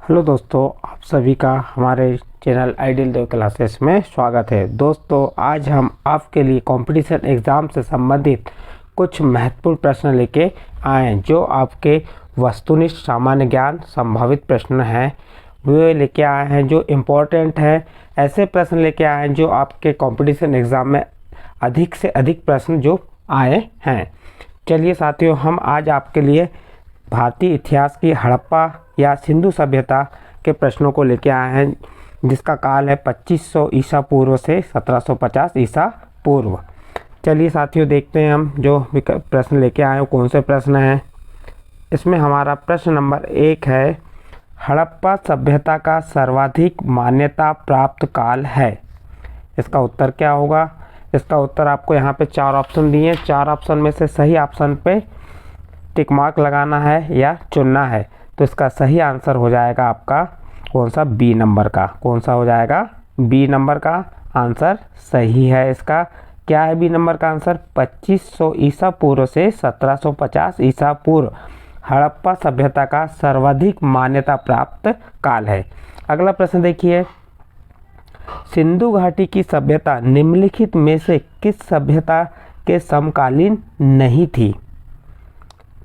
Hello दोस्तों, आप सभी का हमारे चैनल आइडियल देव क्लासेस में स्वागत है। दोस्तों, आज हम आपके लिए कंपटीशन एग्ज़ाम से संबंधित कुछ महत्वपूर्ण प्रश्न लेके आए हैं जो आपके वस्तुनिष्ठ सामान्य ज्ञान संभावित प्रश्न हैं वे लेके आए हैं जो इम्पोर्टेंट हैं। ऐसे प्रश्न लेके आए हैं जो आपके कंपटीशन एग्ज़ाम में अधिक से अधिक प्रश्न जो आए हैं। चलिए साथियों, हम आज आपके लिए भारतीय इतिहास की हड़प्पा या सिंधु सभ्यता के प्रश्नों को लेकर आए हैं जिसका काल है 2500 ईसा पूर्व से 1750 ईसा पूर्व। चलिए साथियों, देखते हैं हम जो प्रश्न लेके आए हैं कौन से प्रश्न हैं। इसमें हमारा प्रश्न नंबर 1 है, हड़प्पा सभ्यता का सर्वाधिक मान्यता प्राप्त काल है। इसका उत्तर क्या होगा? इसका उत्तर आपको यहाँ पे 4 ऑप्शन दिए हैं। 4 ऑप्शन में से सही ऑप्शन पे टिक मार्क लगाना है या चुनना है। तो इसका सही आंसर हो जाएगा आपका कौन सा? बी नंबर का। कौन सा हो जाएगा? बी नंबर का आंसर सही है। इसका क्या है बी नंबर का आंसर? 2500 ईसा पूर्व से 1750 ईसा पूर्व हड़प्पा सभ्यता का सर्वाधिक मान्यता प्राप्त काल है। अगला प्रश्न देखिए, सिंधु घाटी की सभ्यता निम्नलिखित में से किस सभ्यता के समकालीन नहीं थी?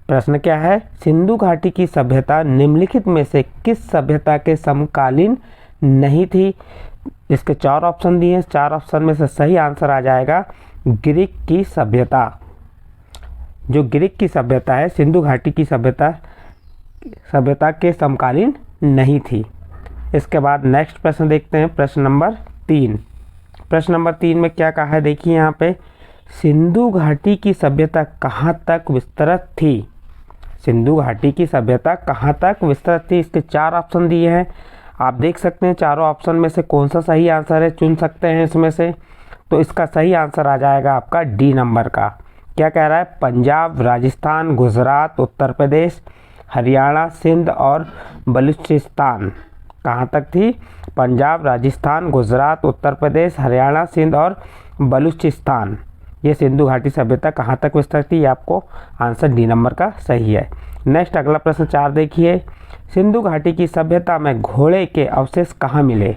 प्रश्न क्या है? सिंधु घाटी की सभ्यता निम्नलिखित में से किस सभ्यता के समकालीन नहीं थी? इसके 4 ऑप्शन दिए हैं। 4 ऑप्शन में से सही आंसर आ जाएगा ग्रीक की सभ्यता। जो ग्रीक की सभ्यता है सिंधु घाटी की सभ्यता के समकालीन नहीं थी। इसके बाद नेक्स्ट प्रश्न देखते हैं, प्रश्न नंबर 3। प्रश्न नंबर 3 में क्या कहा है देखिए यहाँ पे, सिंधु घाटी की सभ्यता कहाँ तक विस्तृत थी? सिंधु घाटी की सभ्यता कहाँ तक विस्तृत थी? इसके 4 ऑप्शन दिए हैं। आप देख सकते हैं चारों ऑप्शन में से कौन सा सही आंसर है, चुन सकते हैं इसमें से। तो इसका सही आंसर आ जाएगा आपका डी नंबर का। क्या कह रहा है? पंजाब, राजस्थान, गुजरात, उत्तर प्रदेश, हरियाणा, सिंध और बलूचिस्तान कहाँ तक थी? पंजाब, राजस्थान, गुजरात, उत्तर प्रदेश, हरियाणा, सिंध और बलूचिस्तान। ये सिंधु घाटी सभ्यता कहाँ तक विस्तृत थी? आपको आंसर डी नंबर का सही है। नेक्स्ट अगला प्रश्न 4 देखिए, सिंधु घाटी की सभ्यता में घोड़े के अवशेष कहाँ मिले?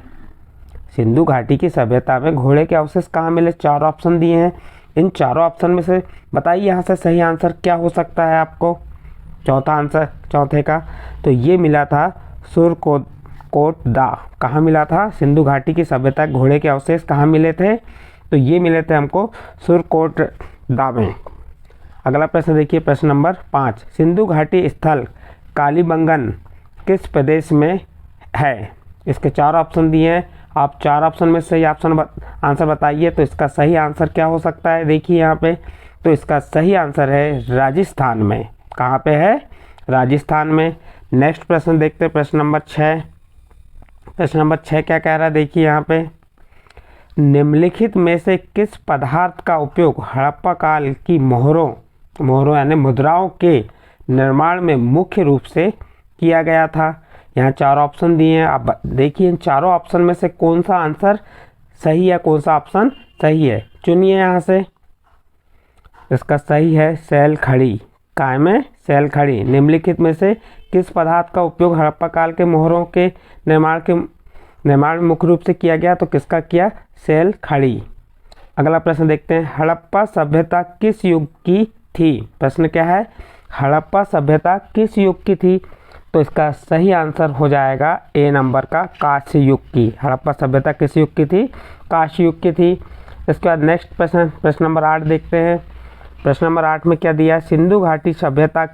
सिंधु घाटी की सभ्यता में घोड़े के अवशेष कहाँ मिले? 4 ऑप्शन दिए हैं। इन चारों ऑप्शन में से बताइए यहाँ से सही आंसर क्या हो सकता है आपको? चौथा आंसर चौथे का तो ये मिला था सुरकोटदा। कहाँ मिला था? सिंधु घाटी की सभ्यता घोड़े के अवशेष कहाँ मिले थे? तो ये मिले थे हमको सुरकोटदा में। अगला प्रश्न देखिए, प्रश्न नंबर 5, सिंधु घाटी स्थल कालीबंगन किस प्रदेश में है? इसके 4 ऑप्शन दिए हैं। आप 4 ऑप्शन में सही आंसर बताइए। तो इसका सही आंसर क्या हो सकता है देखिए यहाँ पे। तो इसका सही आंसर है राजस्थान में। कहाँ पे है? राजस्थान में। नेक्स्ट प्रश्न देखते हैं, प्रश्न नंबर 6। प्रश्न नंबर 6 क्या कह रहा है देखिए यहाँ पे, निम्नलिखित में से किस पदार्थ का उपयोग हड़प्पा काल की मोहरों यानी मुद्राओं के निर्माण में मुख्य रूप से किया गया था? यहाँ 4 ऑप्शन दिए हैं। आप देखिए इन चारों ऑप्शन में से कौन सा आंसर सही है, कौन सा ऑप्शन सही है, चुनिए यहाँ से। इसका सही है सैल खड़ी। काय में? सैल खड़ी। निम्नलिखित में से किस पदार्थ का उपयोग हड़प्पा काल के मोहरों के निर्माण में मुख्य रूप से किया गया? तो किसका किया? सैल खड़ी। अगला प्रश्न देखते हैं, हड़प्पा सभ्यता किस युग की थी? प्रश्न क्या है? हड़प्पा सभ्यता किस युग की थी? तो इसका सही आंसर हो जाएगा ए नंबर का, कांस्य युग की। हड़प्पा सभ्यता किस युग की थी? कांस्य युग की थी। इसके बाद नेक्स्ट प्रश्न नंबर 8 देखते हैं। प्रश्न नंबर 8 में क्या दिया? सिंधु घाटी सभ्यता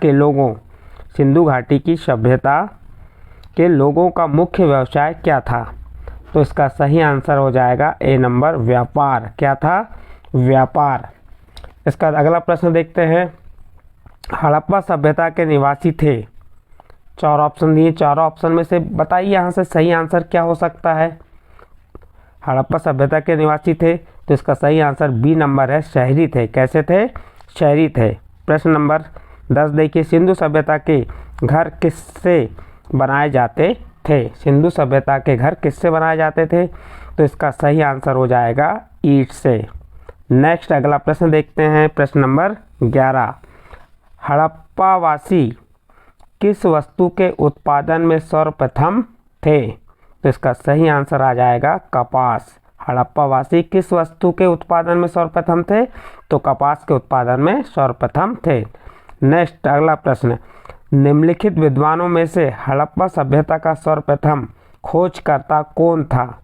के लोगों का मुख्य व्यवसाय क्या था? तो इसका सही आंसर हो जाएगा ए नंबर, व्यापार। क्या था? व्यापार। इसका अगला प्रश्न देखते हैं, हड़प्पा सभ्यता के निवासी थे। 4 ऑप्शन दिए। 4 ऑप्शन में से बताइए यहाँ से सही आंसर क्या हो सकता है? हड़प्पा सभ्यता के निवासी थे तो इसका सही आंसर बी नंबर है, शहरी थे। कैसे थे? शहरी थे। प्रश्न नंबर 10 देखिए, सिंधु सभ्यता के घर किससे बनाए जाते थे? सिंधु सभ्यता के घर किससे बनाए जाते थे? तो इसका सही आंसर हो जाएगा ईंट से। नेक्स्ट अगला प्रश्न देखते हैं, प्रश्न नंबर 11, हड़प्पावासी किस वस्तु के उत्पादन में सर्वप्रथम थे। तो इसका सही आंसर आ जाएगा कपास। हड़प्पावासी किस वस्तु के उत्पादन में सर्वप्रथम थे? तो कपास के उत्पादन में सर्वप्रथम थे। नेक्स्ट अगला प्रश्न, निम्नलिखित विद्वानों में से हड़प्पा सभ्यता का सर्वप्रथम खोजकर्ता कौन था?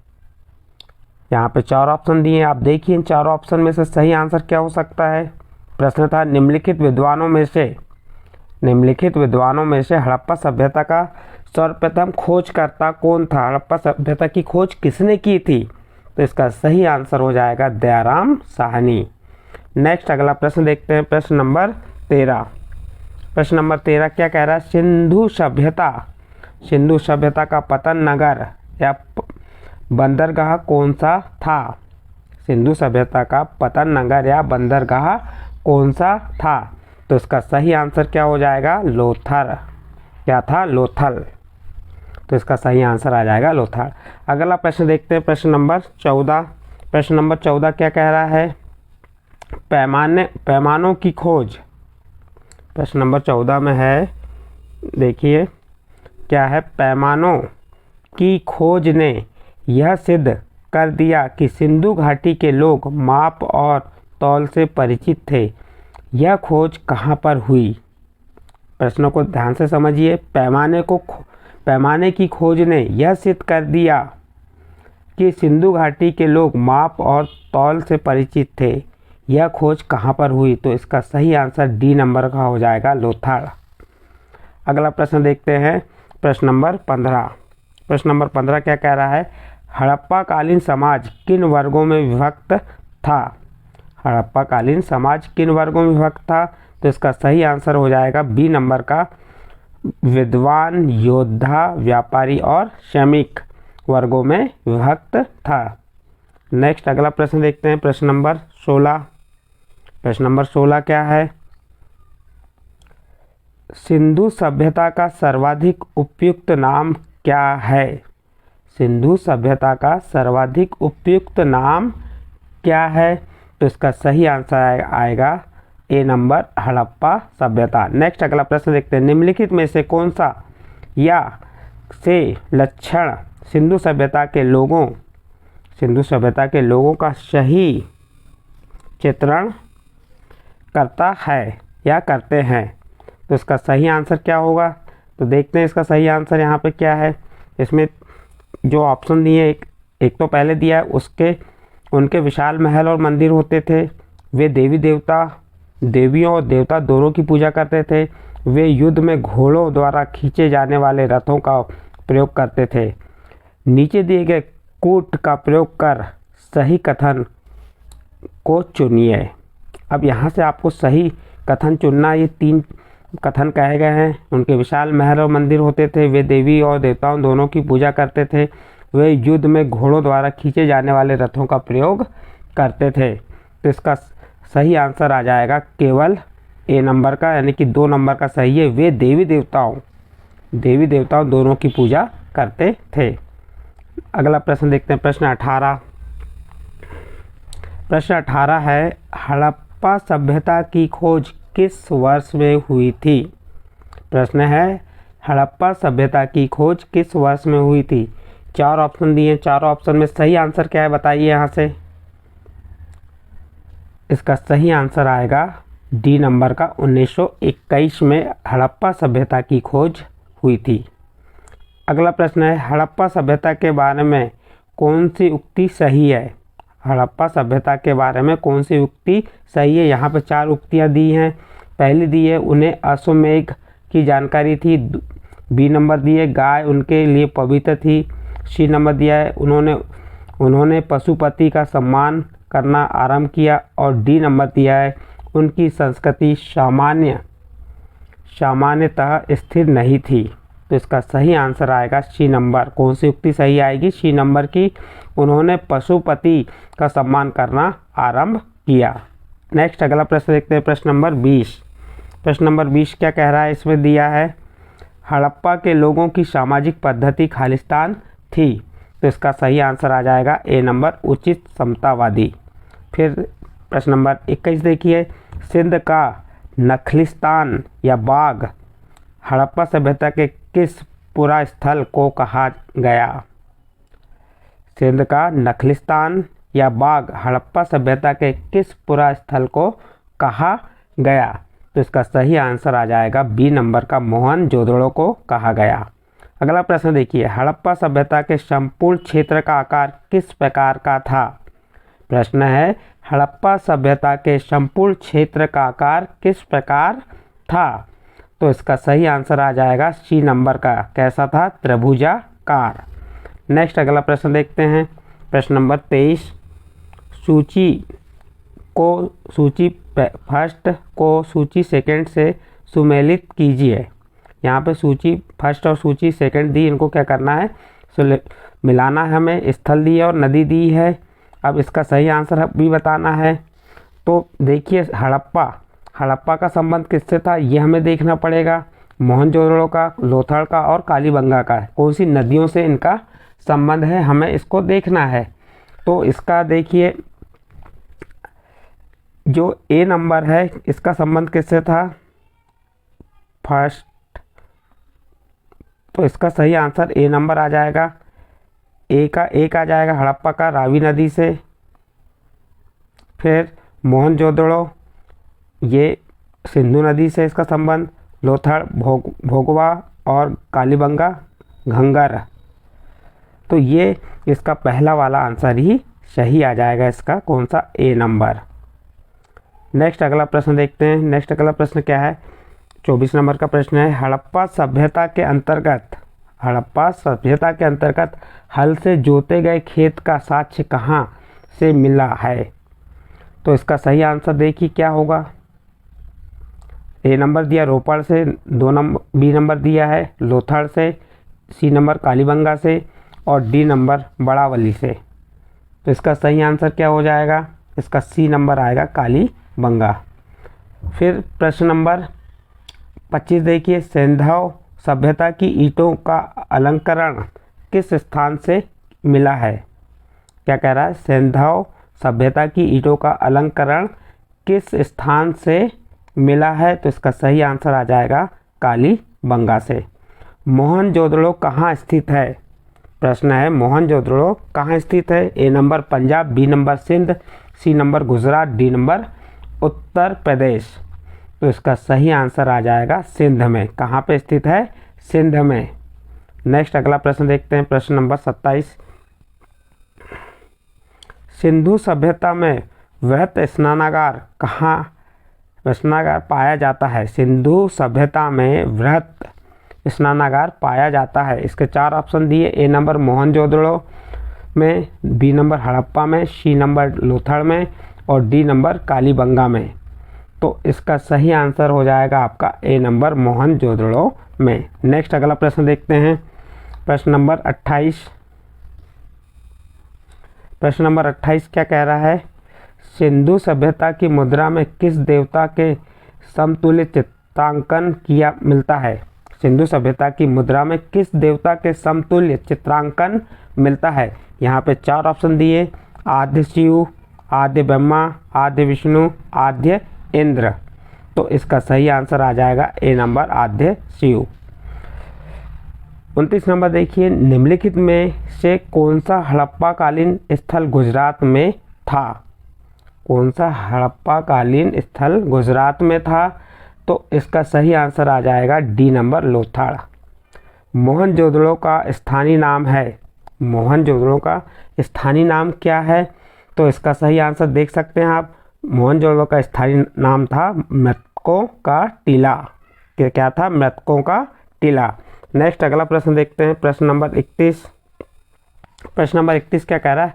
यहाँ पे 4 ऑप्शन दिए, आप देखिए इन 4 ऑप्शन में से सही आंसर क्या हो सकता है। प्रश्न था निम्नलिखित विद्वानों में से हड़प्पा सभ्यता का सर्वप्रथम खोजकर्ता कौन था? हड़प्पा सभ्यता की खोज किसने की थी? तो इसका सही आंसर हो जाएगा दयाराम साहनी। नेक्स्ट अगला प्रश्न देखते हैं, प्रश्न नंबर 13। प्रश्न नंबर 13 क्या कह रहा है? सिंधु सभ्यता का पतन नगर या बंदरगाह कौन सा था? सिंधु सभ्यता का पतन नगर या बंदरगाह कौन सा था? तो इसका सही आंसर क्या हो जाएगा? लोथल। क्या था? लोथल। तो इसका सही आंसर आ जाएगा लोथल। अगला प्रश्न देखते हैं, प्रश्न नंबर 14। प्रश्न नंबर 14 क्या कह रहा है? पैमानों की खोज। प्रश्न नंबर 14 में है, देखिए क्या है? पैमानों की खोज ने यह सिद्ध कर दिया कि सिंधु घाटी के लोग माप और तौल से परिचित थे। यह खोज कहाँ पर हुई? प्रश्नों को ध्यान से समझिए। पैमाने की खोज ने यह सिद्ध कर दिया कि सिंधु घाटी के लोग माप और तौल से परिचित थे। यह खोज कहाँ पर हुई? तो इसका सही आंसर डी नंबर का हो जाएगा, लोथल। अगला प्रश्न देखते हैं, प्रश्न नंबर 15। प्रश्न नंबर 15 क्या कह रहा है? हड़प्पा कालीन समाज किन वर्गों में विभक्त था? हड़प्पा कालीन समाज किन वर्गों में विभक्त था? तो इसका सही आंसर हो जाएगा बी नंबर का, विद्वान, योद्धा, व्यापारी और श्रमिक वर्गों में विभक्त था। नेक्स्ट अगला प्रश्न देखते हैं, प्रश्न नंबर 16। प्रश्न नंबर 16 क्या है? सिंधु सभ्यता का सर्वाधिक उपयुक्त नाम क्या है? सिंधु सभ्यता का सर्वाधिक उपयुक्त नाम क्या है? तो इसका सही आंसर आएगा ए नंबर, हड़प्पा सभ्यता। नेक्स्ट अगला प्रश्न देखते हैं, निम्नलिखित में से कौन सा या से लक्षण सिंधु सभ्यता के लोगों का सही चित्रण करता है या करते हैं? तो इसका सही आंसर क्या होगा? तो देखते हैं इसका सही आंसर यहाँ पे क्या है। इसमें जो ऑप्शन दिए, एक तो पहले दिया है, उनके विशाल महल और मंदिर होते थे। वे देवियों और देवता दोनों की पूजा करते थे। वे युद्ध में घोड़ों द्वारा खींचे जाने वाले रथों का प्रयोग करते थे। नीचे दिए गए कूट का प्रयोग कर सही कथन को चुनिए। अब यहाँ से आपको सही कथन चुनना। ये 3 कथन कहे गए हैं। उनके विशाल महल और मंदिर होते थे। वे देवी और देवताओं दोनों की पूजा करते थे। वे युद्ध में घोड़ों द्वारा खींचे जाने वाले रथों का प्रयोग करते थे। तो इसका सही आंसर आ जाएगा केवल ए नंबर का, यानी कि 2 नंबर का सही है। वे देवी देवताओं दोनों की पूजा करते थे। अगला प्रश्न देखते हैं, प्रश्न 18। प्रश्न 18 है, हड़प्पा सभ्यता की खोज किस वर्ष में हुई थी? प्रश्न है, हड़प्पा सभ्यता की खोज किस वर्ष में हुई थी? 4 ऑप्शन दिए, 4 ऑप्शन में सही आंसर क्या है बताइए यहाँ से। इसका सही आंसर आएगा डी नंबर का, 1921 में हड़प्पा सभ्यता की खोज हुई थी। अगला प्रश्न है, हड़प्पा सभ्यता के बारे में कौन सी उक्ति सही है? हड़प्पा सभ्यता के बारे में कौन सी उक्ति सही है? यहाँ पे 4 उक्तियाँ दी हैं। पहली दी है, उन्हें अश्वमेध की जानकारी थी। बी नंबर दिए, गाय उनके लिए पवित्र थी। सी नंबर दिया है, उन्होंने पशुपति का सम्मान करना आरंभ किया। और डी नंबर दिया है, उनकी संस्कृति सामान्यतः स्थिर नहीं थी। तो इसका सही आंसर आएगा सी नंबर। कौन सी उक्ति सही आएगी? सी नंबर की, उन्होंने पशुपति का सम्मान करना आरंभ किया। नेक्स्ट अगला प्रश्न देखते हैं, प्रश्न नंबर 20। प्रश्न नंबर 20 क्या कह रहा है? इसमें दिया है, हड़प्पा के लोगों की सामाजिक पद्धति खालिस्तान थी। तो इसका सही आंसर आ जाएगा ए नंबर, उचित समतावादी। फिर प्रश्न नंबर 21 देखिए, सिंध का नखलिस्तान या बाग हड़प्पा सभ्यता के किस पुरा स्थल को कहा गया? सिंध का नखलिस्तान या बाग हड़प्पा सभ्यता के किस पुरा स्थल को कहा गया? तो इसका सही आंसर आ जाएगा बी नंबर का मोहनजोदड़ो को कहा गया। अगला प्रश्न देखिए, हड़प्पा सभ्यता के संपूर्ण क्षेत्र का आकार किस प्रकार का था? प्रश्न है, हड़प्पा सभ्यता के संपूर्ण क्षेत्र का आकार किस प्रकार था? तो इसका सही आंसर आ जाएगा सी नंबर का, कैसा था? त्रिभुजाकार। नेक्स्ट अगला प्रश्न देखते हैं, प्रश्न नंबर 23। सूची फर्स्ट को सूची सेकंड से सुमेलित कीजिए। यहाँ पे सूची फर्स्ट और सूची सेकंड दी, इनको क्या करना है? मिलाना है हमें। स्थल दी है और नदी दी है। अब इसका सही आंसर भी बताना है। तो देखिए, हड़प्पा का संबंध किससे था ये हमें देखना पड़ेगा। मोहनजोदड़ो का, लोथल का और कालीबंगा का। कौन सी नदियों से इनका संबंध है हमें इसको देखना है। तो इसका देखिए, जो ए नंबर है इसका संबंध किससे था? फर्स्ट। तो इसका सही आंसर ए नंबर आ जाएगा। एक आ जाएगा हड़प्पा का रावी नदी से। फिर मोहनजोदड़ो, ये सिंधु नदी से इसका संबंध। लोथल भोगवा और कालीबंगा घंगर। तो ये इसका पहला वाला आंसर ही सही आ जाएगा, इसका कौन सा? ए नंबर। नेक्स्ट अगला प्रश्न देखते हैं। नेक्स्ट अगला प्रश्न क्या है? 24 नंबर का प्रश्न है, हड़प्पा सभ्यता के अंतर्गत हल से जोते गए खेत का साक्ष्य कहाँ से मिला है? तो इसका सही आंसर देखिए क्या होगा। ए नंबर दिया रोपड़ से, बी नंबर दिया है लोथल से, सी नंबर कालीबंगा से और डी नंबर बड़ावली से। तो इसका सही आंसर क्या हो जाएगा? इसका सी नंबर आएगा, कालीबंगा। फिर प्रश्न नंबर 25 देखिए, सिंधु सभ्यता की ईंटों का अलंकरण किस स्थान से मिला है? क्या कह रहा है? सिंधु सभ्यता की ईंटों का अलंकरण किस स्थान से मिला है? तो इसका सही आंसर आ जाएगा कालीबंगा से। मोहनजोदड़ो कहाँ स्थित है? प्रश्न है, मोहनजोदड़ो कहाँ स्थित है? A number Punjab, B number Sindh, C number Gujarat, D number Uttar Pradesh. तो इसका सही आंसर आ जाएगा सिंध में। कहाँ पे स्थित है? सिंध में। नेक्स्ट अगला प्रश्न देखते हैं, प्रश्न नंबर 27। सिंधु सभ्यता में वृहत स्नानागार पाया जाता है? सिंधु सभ्यता में वृहत स्नानागार पाया जाता है। इसके 4 ऑप्शन दिए। ए नंबर मोहनजोदड़ो में, बी नंबर हड़प्पा में, सी नंबर लोथल में और डी नंबर कालीबंगा में। तो इसका सही आंसर हो जाएगा आपका ए नंबर मोहनजोदड़ो में। नेक्स्ट अगला प्रश्न देखते हैं, प्रश्न नंबर 28। प्रश्न नंबर 28 क्या कह रहा है? सिंधु सभ्यता की मुद्रा में किस देवता के समतुल्य चित्रांकन किया मिलता है? सिंधु सभ्यता की मुद्रा में किस देवता के समतुल्य चित्रांकन मिलता है? यहाँ पे 4 ऑप्शन दिए। आद्य शिव, आद्य ब्रह्मा, आद्य विष्णु, आद्य इंद्र। तो इसका सही आंसर आ जाएगा ए नंबर आद्य शिव। 29 नंबर देखिए, निम्नलिखित में से कौन सा हड़प्पा कालीन स्थल गुजरात में था? कौन सा हड़प्पा कालीन स्थल गुजरात में था? तो इसका सही आंसर आ जाएगा डी नंबर लोथल। मोहनजोदड़ो का स्थानीय नाम है। मोहनजोदड़ो का स्थानीय नाम क्या है? तो इसका सही आंसर देख सकते हैं आप। मोहनजोदड़ो का स्थानीय नाम था मृतकों का टीला। क्या था? मृतकों का टीला। नेक्स्ट अगला प्रश्न देखते हैं, प्रश्न नंबर 31। प्रश्न नंबर 31 क्या कह रहा है?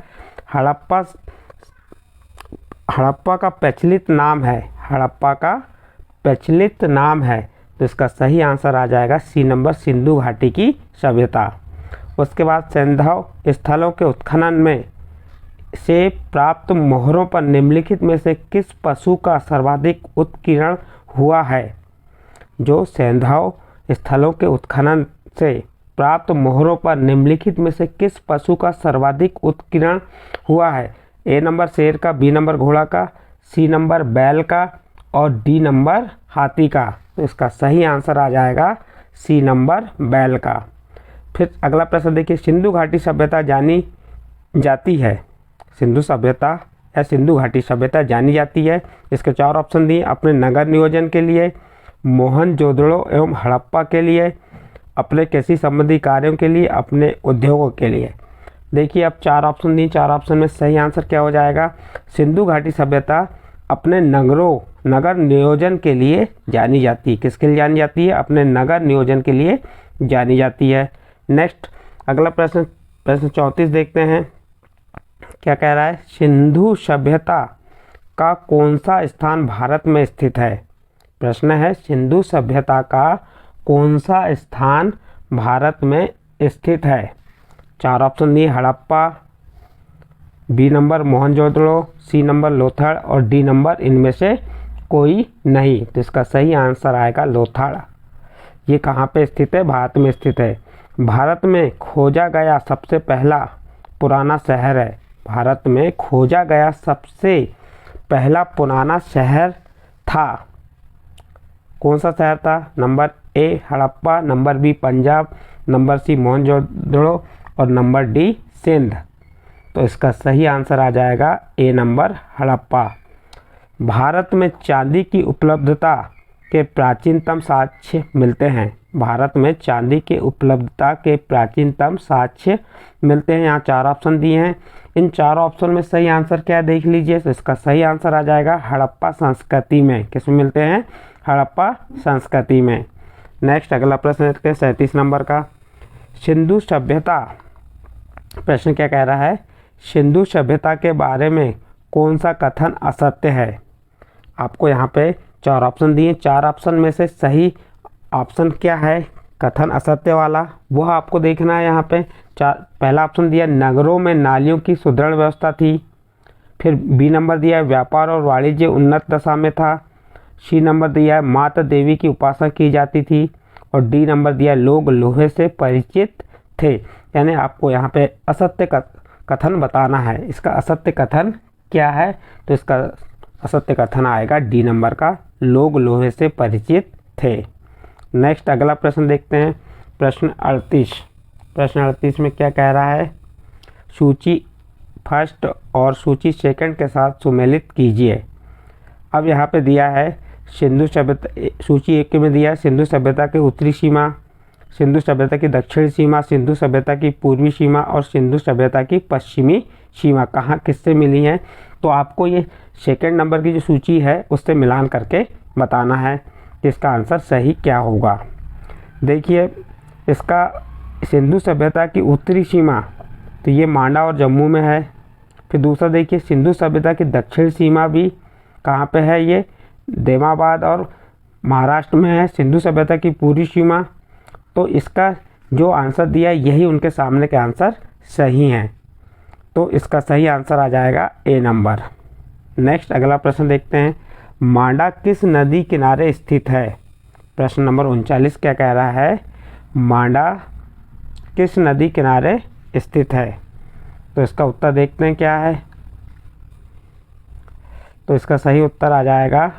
हड़प्पा का प्रचलित नाम है। हड़प्पा का प्रचलित नाम है। तो इसका सही आंसर आ जाएगा सी नंबर सिंधु घाटी की सभ्यता। उसके बाद सिंधु स्थलों के उत्खनन में से प्राप्त मोहरों पर निम्नलिखित में से किस पशु का सर्वाधिक उत्कीर्ण हुआ है? जो सिंधु स्थलों के उत्खनन से प्राप्त मोहरों पर निम्नलिखित में से किस पशु का सर्वाधिक उत्कीर्ण हुआ है? ए नंबर शेर का, बी नंबर घोड़ा का, सी नंबर बैल का और डी नंबर हाथी का। तो इसका सही आंसर आ जाएगा सी नंबर बैल का। फिर अगला प्रश्न देखिए, सिंधु घाटी सभ्यता जानी जाती है, सिंधु सभ्यता या सिंधु घाटी सभ्यता जानी जाती है। इसके 4 ऑप्शन दिए, अपने नगर नियोजन के लिए, मोहनजोदड़ो एवं हड़प्पा के लिए, अपने कृषि संबंधी कार्यों के लिए, अपने उद्योगों के लिए। देखिए अब 4 ऑप्शन दिए, 4 ऑप्शन में सही आंसर क्या हो जाएगा, सिंधु घाटी सभ्यता अपने नगर नियोजन के लिए जानी जाती है। किसके लिए जानी जाती है, अपने नगर नियोजन के लिए जानी जाती है। नेक्स्ट अगला प्रश्न 34 देखते हैं, क्या कह रहा है, सिंधु सभ्यता का कौन सा स्थान भारत में स्थित है। प्रश्न है, सिंधु सभ्यता का कौन सा स्थान भारत में स्थित है। 4 ऑप्शन दिए, Harappa, B number Mohenjodaro, C number Lothal और डी नंबर इनमें से कोई नहीं। तो इसका सही आंसर आएगा लोथड़। ये कहाँ पे स्थित है, भारत में स्थित है। भारत में खोजा गया सबसे पहला पुराना शहर है, भारत में खोजा गया सबसे पहला पुराना शहर था, कौन सा शहर था, number A Harappa, number B Punjab, number C Mohenjodaro और नंबर डी सिंध। तो इसका सही आंसर आ जाएगा ए नंबर हड़प्पा। भारत में चांदी की उपलब्धता के प्राचीनतम साक्ष्य मिलते हैं, भारत में चांदी के उपलब्धता के प्राचीनतम साक्ष्य मिलते हैं। यहाँ 4 ऑप्शन दिए हैं, इन 4 ऑप्शन में सही आंसर क्या है देख लीजिए। तो इसका सही आंसर आ जाएगा हड़प्पा संस्कृति में। किसमें मिलते हैं, हड़प्पा संस्कृति में। नेक्स्ट अगला प्रश्न देखते हैं 37 नंबर का, सिंधु सभ्यता, प्रश्न क्या कह रहा है, सिंधु सभ्यता के बारे में कौन सा कथन असत्य है। आपको यहाँ पे 4 ऑप्शन दिए, 4 ऑप्शन में से सही ऑप्शन क्या है कथन असत्य वाला, वह आपको देखना है। यहाँ पे पहला ऑप्शन दिया, नगरों में नालियों की सुदृढ़ व्यवस्था थी। फिर बी नंबर दिया है, व्यापार और वाणिज्य उन्नत दशा में था। सी नंबर दिया है, माता देवी की उपासना की जाती थी। और डी नंबर दिया, लोग लोहे से परिचित थे। यानी आपको यहाँ पे असत्य कथन बताना है। इसका असत्य कथन क्या है, तो इसका असत्य कथन आएगा डी नंबर का, लोग लोहे से परिचित थे। नेक्स्ट अगला प्रश्न देखते हैं, प्रश्न 38। प्रश्न 38 में क्या कह रहा है, सूची फर्स्ट और सूची सेकंड के साथ सुमेलित कीजिए। अब यहाँ पे दिया है सिंधु सभ्यता, सूची 1 में दिया है सिंधु सभ्यता की उत्तरी सीमा, सिंधु सभ्यता की दक्षिणी सीमा, सिंधु सभ्यता की पूर्वी सीमा और सिंधु सभ्यता की पश्चिमी सीमा कहाँ किससे मिली हैं। तो आपको ये सेकंड नंबर की जो सूची है उससे मिलान करके बताना है कि इसका आंसर सही क्या होगा। देखिए इसका सिंधु सभ्यता की उत्तरी सीमा तो ये मांडा और जम्मू में है। फिर दूसरा देखिए सिंधु सभ्यता की दक्षिण सीमा भी कहाँ पे है, ये देमाबाद और महाराष्ट्र में है। सिंधु सभ्यता की पूरी सीमा, तो इसका जो आंसर दिया यही उनके सामने के आंसर सही हैं। तो इसका सही आंसर आ जाएगा ए नंबर। नेक्स्ट अगला प्रश्न देखते हैं, मांडा किस नदी किनारे स्थित है। प्रश्न नंबर 39 क्या कह रहा है, मांडा किस नदी किनारे स्थित है। तो इसका उत्तर देखते हैं क्या है। तो इसका सही उत्तर आ जाएगा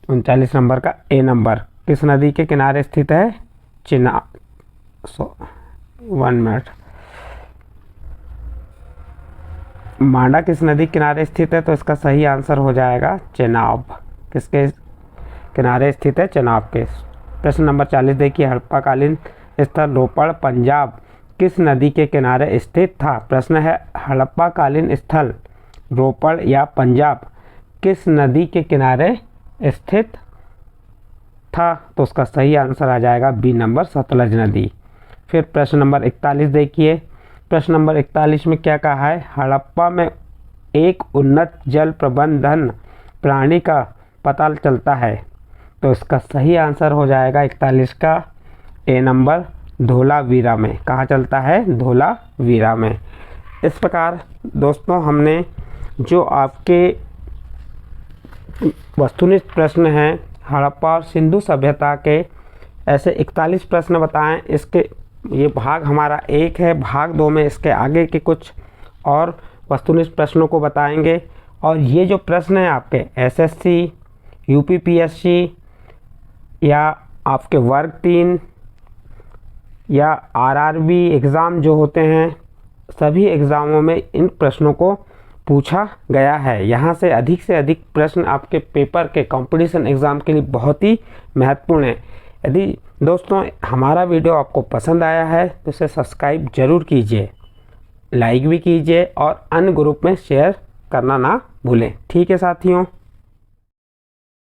39 नंबर का ए नंबर। किस नदी के किनारे स्थित है, मांडा किस नदी किनारे स्थित है। तो इसका सही आंसर हो जाएगा चेनाब। किसके किनारे स्थित है, चेनाब के। प्रश्न नंबर 40 देखिए, हड़प्पाकालीन स्थल रोपड़ पंजाब किस नदी के किनारे स्थित था। प्रश्न है हड़प्पाकालीन स्थल रोपड़ या पंजाब किस नदी के किनारे स्थित था। तो उसका सही आंसर आ जाएगा बी नंबर, सतलज नदी। फिर प्रश्न नंबर 41 देखिए, प्रश्न नंबर 41 में क्या कहा है, हड़प्पा में एक उन्नत जल प्रबंधन प्रणाली का पता चलता है। तो इसका सही आंसर हो जाएगा 41 का ए नंबर, धोलावीरा में। कहाँ चलता है, धोलावीरा में। इस प्रकार दोस्तों हमने जो आपके वस्तुनिष्ठ प्रश्न हैं हड़प्पा और सिंधु सभ्यता के, ऐसे 41 प्रश्न बताएं। इसके ये भाग हमारा 1 है, भाग 2 में इसके आगे के कुछ और वस्तुनिष्ठ प्रश्नों को बताएंगे। और ये जो प्रश्न हैं आपके एसएससी, यूपीपीएससी या आपके वर्ग 3 या आरआरबी एग्ज़ाम जो होते हैं, सभी एग्ज़ामों में इन प्रश्नों को पूछा गया है। यहाँ से अधिक प्रश्न आपके पेपर के कंपटीशन एग्ज़ाम के लिए बहुत ही महत्वपूर्ण है। यदि दोस्तों हमारा वीडियो आपको पसंद आया है तो इसे सब्सक्राइब ज़रूर कीजिए, लाइक भी कीजिए और अन्य ग्रुप में शेयर करना ना भूलें। ठीक है साथियों।